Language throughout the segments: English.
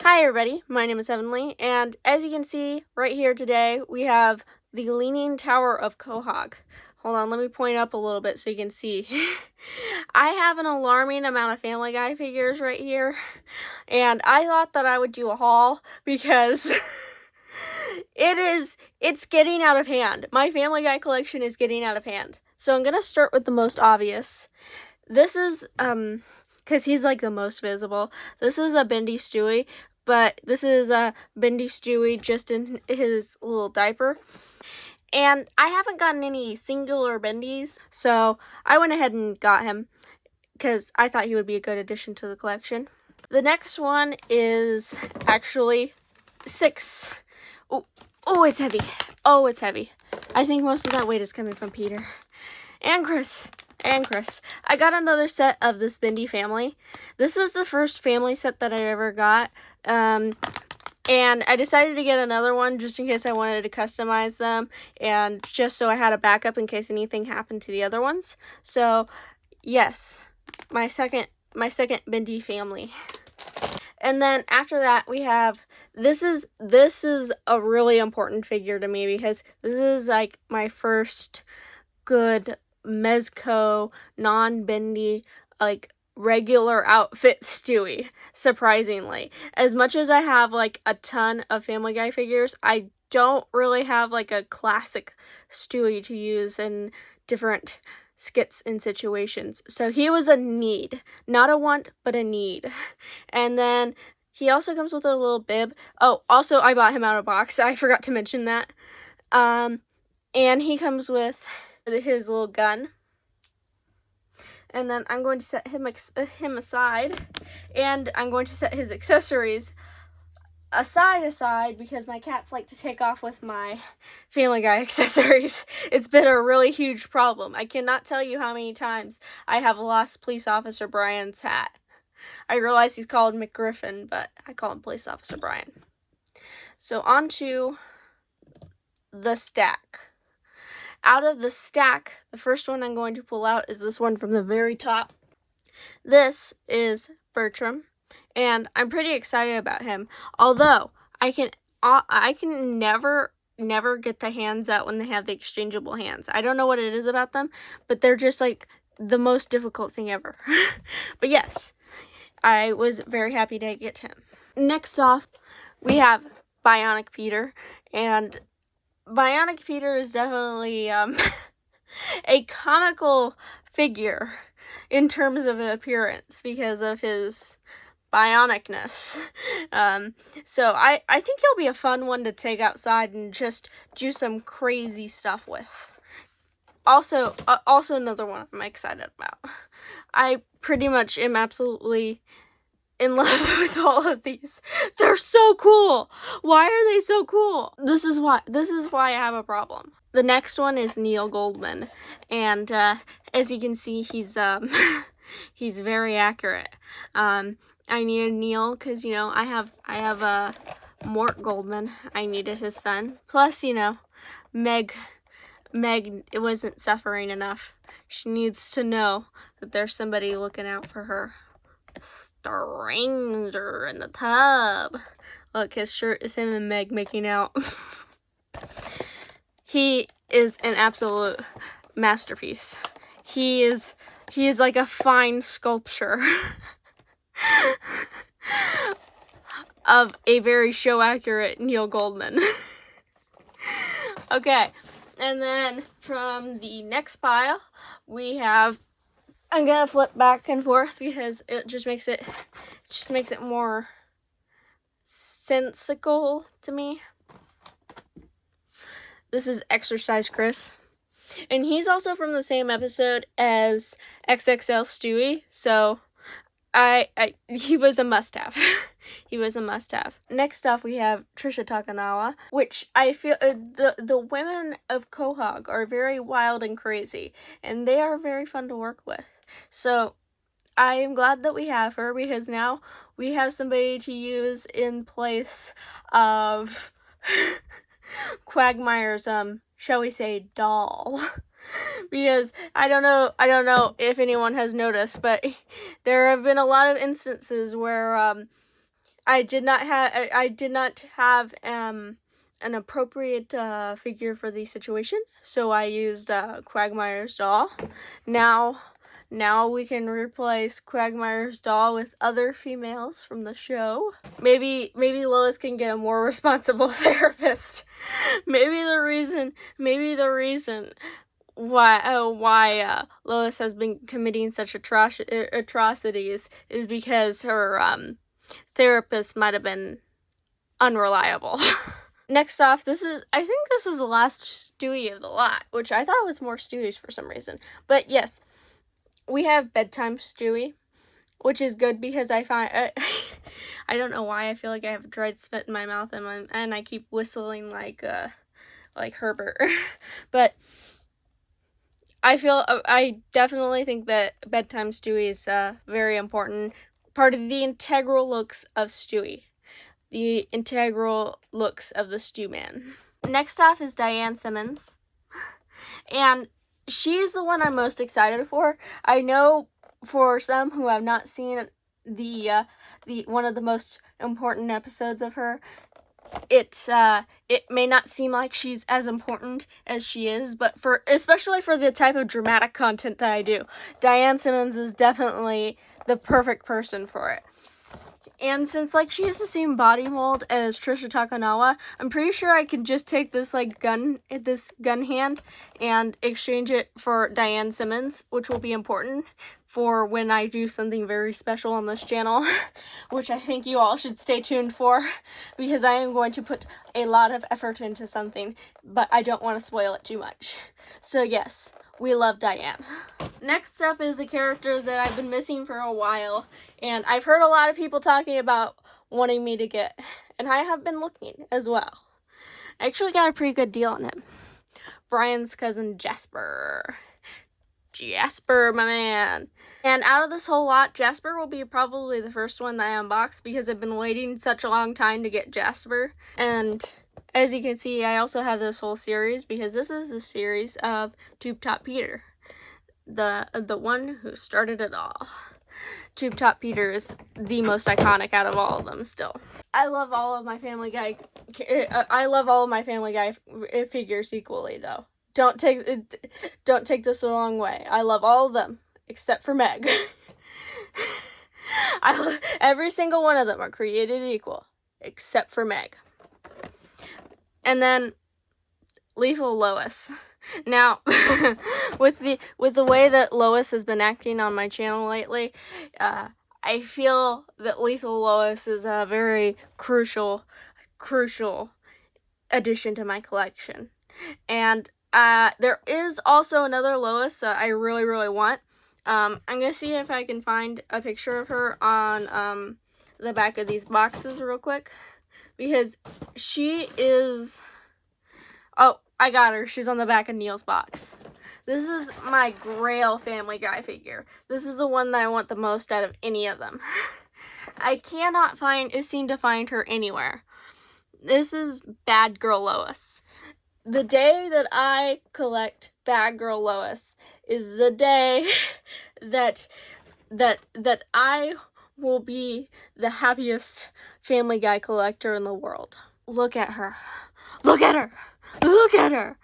Hi everybody, my name is Heavenly, and as you can see right here today, we have the Leaning Tower of Quahog. Hold on, let me point up a little bit so you can see. I have an alarming amount of Family Guy figures right here, and I thought that I would do a haul because it's getting out of hand. My Family Guy collection is getting out of hand. So I'm gonna start with the most obvious. This is, because he's like the most visible. This is a bendy Stewie, but this is a bendy Stewie just in his little diaper. And I haven't gotten any singular bendies, so I went ahead and got him because I thought he would be a good addition to the collection. The next one is actually 6. Oh, it's heavy. Oh, it's heavy. I think most of that weight is coming from Peter. And Chris. I got another set of this bendy family. This was the first family set that I ever got. And I decided to get another one just in case I wanted to customize them and just so I had a backup in case anything happened to the other ones. So, yes, my second bendy family. And then after that we have this is a really important figure to me because this is like my first good Mezco non-bendy like regular outfit Stewie, surprisingly. As much as I have like a ton of Family Guy figures, I don't really have like a classic Stewie to use in different skits and situations. So he was a need, not a want, but a need. And then he also comes with a little bib. Oh, also I bought him out of box. I forgot to mention that. And he comes with his little gun. And then I'm going to set him aside, and I'm going to set his accessories aside because my cats like to take off with my Family Guy accessories. It's been a really huge problem. I cannot tell you how many times I have lost Police Officer Brian's hat. I realize he's called Meg Griffin, but I call him Police Officer Brian. So on to the stack. Out of the stack, the first one I'm going to pull out is this one from the very top. This is Bertram, and I'm pretty excited about him. Although I can never get the hands out when they have the exchangeable hands. I don't know what it is about them, but they're just like the most difficult thing ever. But yes, I was very happy to get him. Next off, we have Bionic Peter, and Bionic Peter is definitely a comical figure in terms of appearance because of his bionicness. So I think he'll be a fun one to take outside and just do some crazy stuff with. Also another one I'm excited about. I pretty much am absolutely in love with all of these. They're so cool. Why are they so cool? This is why I have a problem. The next one is Neil Goldman, and as you can see, he's he's very accurate. I needed Neil because I have Mort Goldman. I needed his son. Plus, Meg it wasn't suffering enough. She needs to know that there's somebody looking out for her. Stranger in the tub. Look, his shirt is him and Meg making out. He is an absolute masterpiece. He is like a fine sculpture of a very show accurate Neil Goldman. Okay, and then from the next pile we have, I'm gonna flip back and forth because it just makes it more sensical to me. This is Exercise Chris, and he's also from the same episode as XXL Stewie, so he was a must-have. He was a must-have. Next off, we have Trisha Takanawa, which I feel the women of Quahog are very wild and crazy, and they are very fun to work with. So I am glad that we have her because now we have somebody to use in place of Quagmire's shall we say doll. Because I don't know if anyone has noticed, but there have been a lot of instances where I did not have an appropriate figure for the situation, so I used Quagmire's doll. Now we can replace Quagmire's doll with other females from the show. Maybe Lois can get a more responsible therapist. Maybe the reason why Lois has been committing such atrocities is because her therapist might have been unreliable. Next off, I think this is the last Stewie of the lot, which I thought was more Stewies for some reason. But yes, we have bedtime Stewie, which is good because I find I don't know why I feel like I have dried spit in my mouth and I keep whistling like Herbert. But I definitely think that bedtime Stewie is very important part of the integral looks of Stewie. The integral looks of the Stew Man. Next off is Diane Simmons. And she's the one I'm most excited for. I know for some who have not seen the one of the most important episodes of her, it may not seem like she's as important as she is, but especially for the type of dramatic content that I do, Diane Simmons is definitely the perfect person for it. And since she has the same body mold as Trisha Takanawa, I'm pretty sure I could just take this gun hand and exchange it for Diane Simmons, which will be important for when I do something very special on this channel, which I think you all should stay tuned for, because I am going to put a lot of effort into something, but I don't want to spoil it too much. So yes, we love Diane. Next up is a character that I've been missing for a while, and I've heard a lot of people talking about wanting me to get, and I have been looking as well. I actually got a pretty good deal on him. Brian's cousin Jasper. Jasper, my man. And out of this whole lot, Jasper will be probably the first one that I unbox because I've been waiting such a long time to get Jasper. And as you can see, I also have this whole series because this is a series of Tube Top Peter, the one who started it all. Tube Top Peter is the most iconic out of all of them still. I love all of my Family Guy figures equally though. Don't take this the wrong way. I love all of them except for Meg. Every single one of them are created equal except for Meg. And then Lethal Lois. Now, with the way that Lois has been acting on my channel lately, I feel that Lethal Lois is a very crucial addition to my collection. And there is also another Lois that I really want. I'm gonna see if I can find a picture of her on the back of these boxes real quick, because she is... Oh, I got her. She's on the back of Neil's box. This is my Grail Family Guy figure. This is the one that I want the most out of any of them. I cannot seem to find her anywhere. This is Bad Girl Lois. The day that I collect Bad Girl Lois is the day that I will be the happiest Family Guy collector in the world. Look at her. Look at her. Look at her.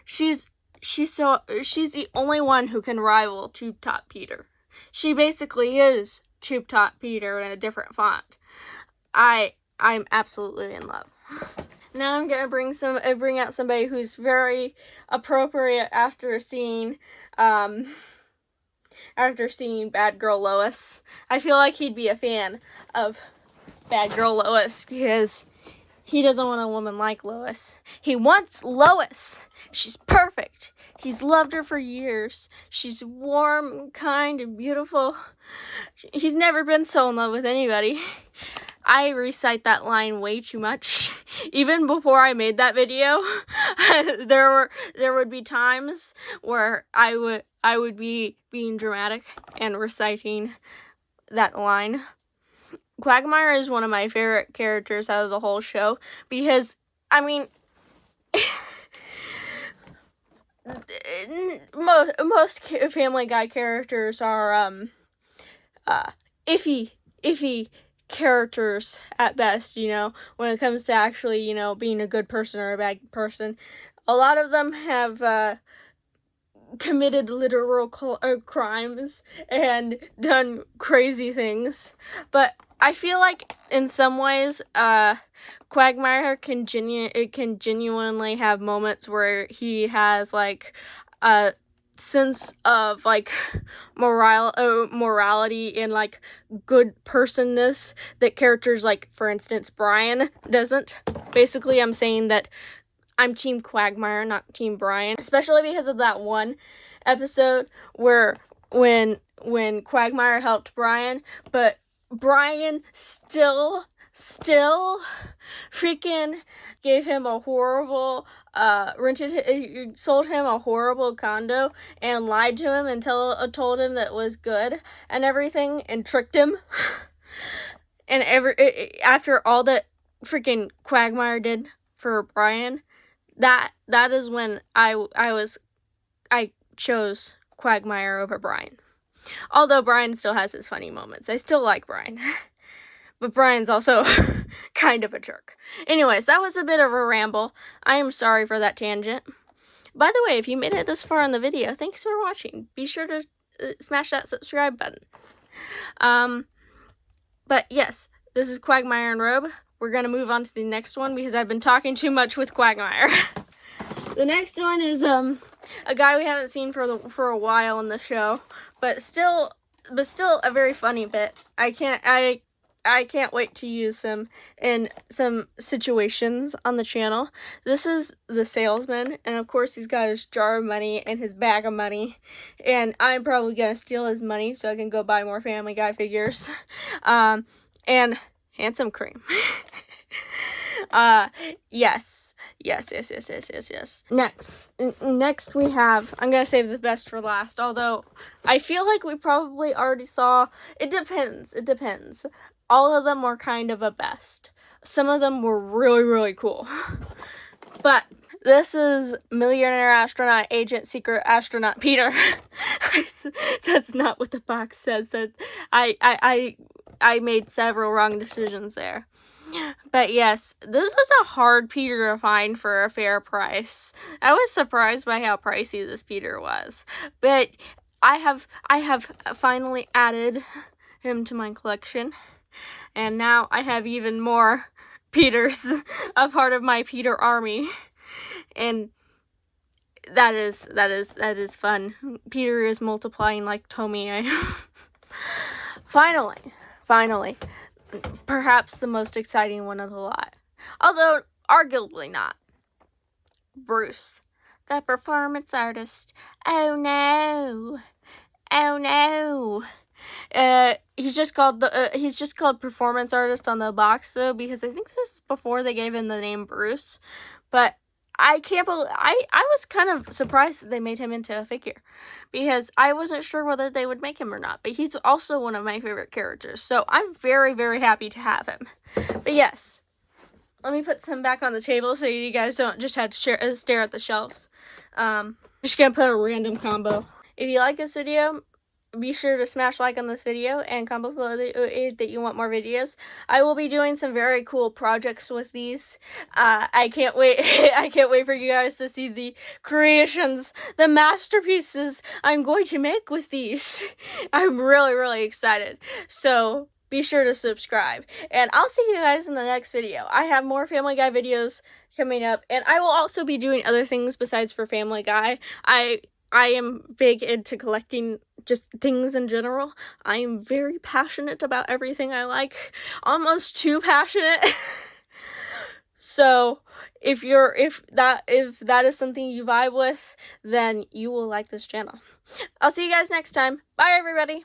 She's the only one who can rival Tube Top Peter. She basically is Tube Top Peter in a different font. I'm absolutely in love. Now I'm gonna bring out somebody who's very appropriate after seeing Bad Girl Lois. I feel like he'd be a fan of Bad Girl Lois because he doesn't want a woman like Lois. He wants Lois. She's perfect. He's loved her for years. She's warm and kind and beautiful. He's never been so in love with anybody. I recite that line way too much. Even before I made that video, there would be times where I would be being dramatic and reciting that line. Quagmire is one of my favorite characters out of the whole show because, I mean, most Family Guy characters are iffy characters at best, you know, when it comes to actually, you know, being a good person or a bad person. A lot of them have committed literal crimes and done crazy things, but I feel like in some ways Quagmire can genuinely have moments where he has like a sense of like morality and like good personness that characters like, for instance, Brian doesn't. Basically, I'm saying that I'm Team Quagmire, not Team Brian, especially because of that one episode where when Quagmire helped Brian, but Brian still freaking gave him a horrible sold him a horrible condo and lied to him and told him that it was good and everything and tricked him. And after all that freaking Quagmire did for Brian, that is when I chose Quagmire over Brian. Although Brian still has his funny moments. I still like Brian. But Brian's also kind of a jerk. Anyways, that was a bit of a ramble. I am sorry for that tangent. By the way, if you made it this far in the video, thanks for watching. Be sure to smash that subscribe button. But yes, this is Quagmire and Robe. We're going to move on to the next one because I've been talking too much with Quagmire. The next one is a guy we haven't seen for a while in the show, but still a very funny bit. I can't wait to use him in some situations on the channel. This is the salesman, and of course he's got his jar of money and his bag of money, and I'm probably gonna steal his money so I can go buy more Family Guy figures. And handsome cream. Yes. Next we have, I'm gonna save the best for last, although I feel like we probably already saw, it depends. All of them were kind of a best. Some of them were really, really cool. But this is Millionaire Astronaut Agent Secret Astronaut Peter. That's not what the box says. That I made several wrong decisions there. But yes, this was a hard Peter to find for a fair price. I was surprised by how pricey this Peter was. But I have finally added him to my collection. And now I have even more Peters, a part of my Peter army. And that is fun. Peter is multiplying like Tommy. Finally, perhaps the most exciting one of the lot. Although arguably not. Bruce, the performance artist. Oh no. He's just called performance artist on the box though, because I think this is before they gave him the name Bruce. But I can't believe, I was kind of surprised that they made him into a figure, because I wasn't sure whether they would make him or not. But he's also one of my favorite characters, so I'm very, very happy to have him. But yes, let me put some back on the table so you guys don't just have to stare at the shelves. Just gonna put a random combo. If you like this video, be sure to smash like on this video and comment below that you want more videos. I will be doing some very cool projects with these. I can't wait. I can't wait for you guys to see the creations, the masterpieces I'm going to make with these. I'm really, really excited. So be sure to subscribe. And I'll see you guys in the next video. I have more Family Guy videos coming up. And I will also be doing other things besides for Family Guy. I am big into collecting just things in general. I am very passionate about everything I like. Almost too passionate. So if that is something you vibe with, then you will like this channel. I'll see you guys next time. Bye everybody.